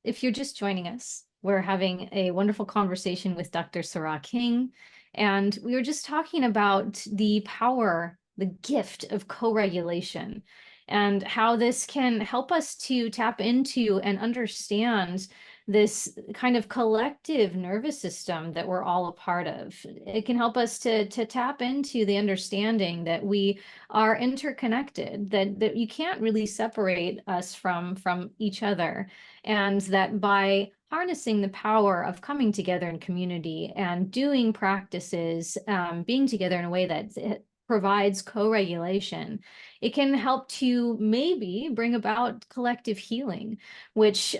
if you're just joining us, we're having a wonderful conversation with Dr. Sará King, and we were just talking about the power, the gift of co-regulation, and how this can help us to tap into and understand this kind of collective nervous system that we're all a part of. It can help us to tap into the understanding that we are interconnected, that you can't really separate us from each other, and that by harnessing the power of coming together in community and doing practices, being together in a way that it provides co-regulation, it can help to maybe bring about collective healing, which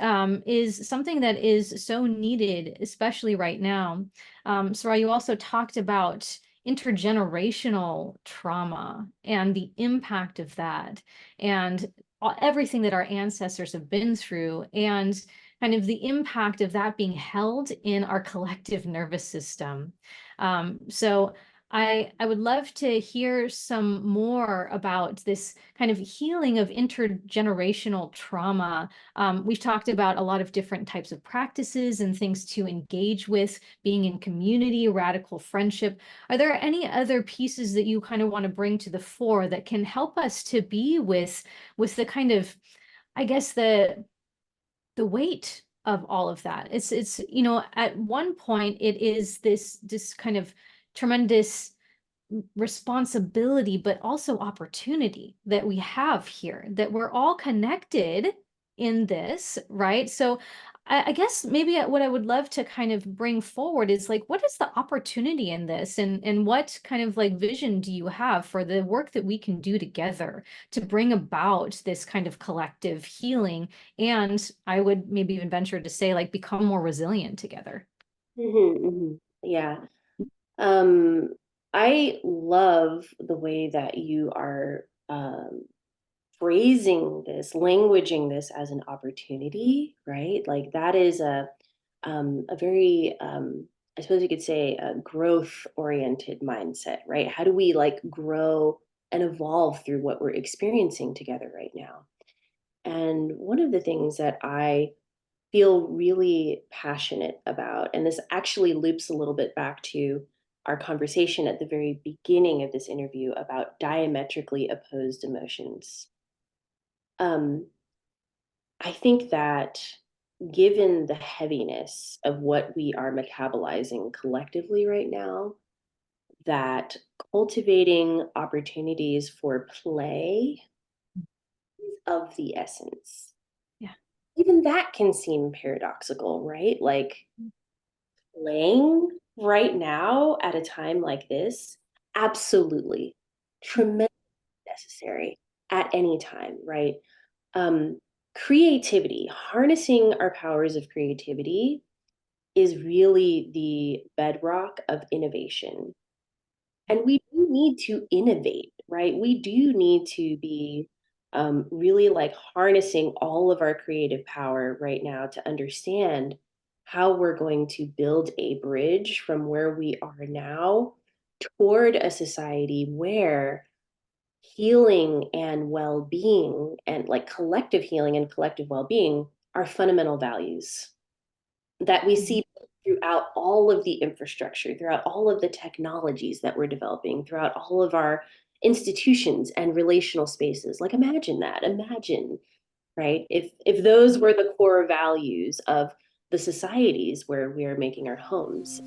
is something that is so needed, especially right now. Sarah, you also talked about intergenerational trauma and the impact of that, and everything that our ancestors have been through, and kind of the impact of that being held in our collective nervous system. So I would love to hear some more about this kind of healing of intergenerational trauma. We've talked about a lot of different types of practices and things to engage with, being in community, radical friendship. Are there any other pieces that you kind of want to bring to the fore that can help us to be with the kind of, I guess, the weight of all of that? It's at one point it is this kind of tremendous responsibility, but also opportunity that we have here, that we're all connected in this, right? So I guess maybe what I would love to kind of bring forward is like, what is the opportunity in this, and what kind of like vision do you have for the work that we can do together to bring about this kind of collective healing? And I would maybe even venture to say, like, become more resilient together. Yeah. Um, I love the way that you are phrasing this, languaging this as an opportunity, right? Like that is a very I suppose you could say a growth oriented mindset, right? How do we like grow and evolve through what we're experiencing together right now? And one of the things that I feel really passionate about, and this actually loops a little bit back to our conversation at the very beginning of this interview about diametrically opposed emotions. Um, I think that given the heaviness of what we are metabolizing collectively right now, that cultivating opportunities for play is of the essence. Yeah. Even that can seem paradoxical, right? Like playing right now at a time like this, absolutely tremendously necessary at any time, right? Um, Creativity, harnessing our powers of creativity is really the bedrock of innovation. And we do need to innovate, right? We do need to be really like harnessing all of our creative power right now to understand how we're going to build a bridge from where we are now toward a society where healing and well-being and like collective healing and collective well-being are fundamental values that we Mhm. see throughout all of the infrastructure, throughout all of the technologies that we're developing, throughout all of our institutions and relational spaces. Like imagine that. Imagine, right? If those were the core values of the societies where we are making our homes.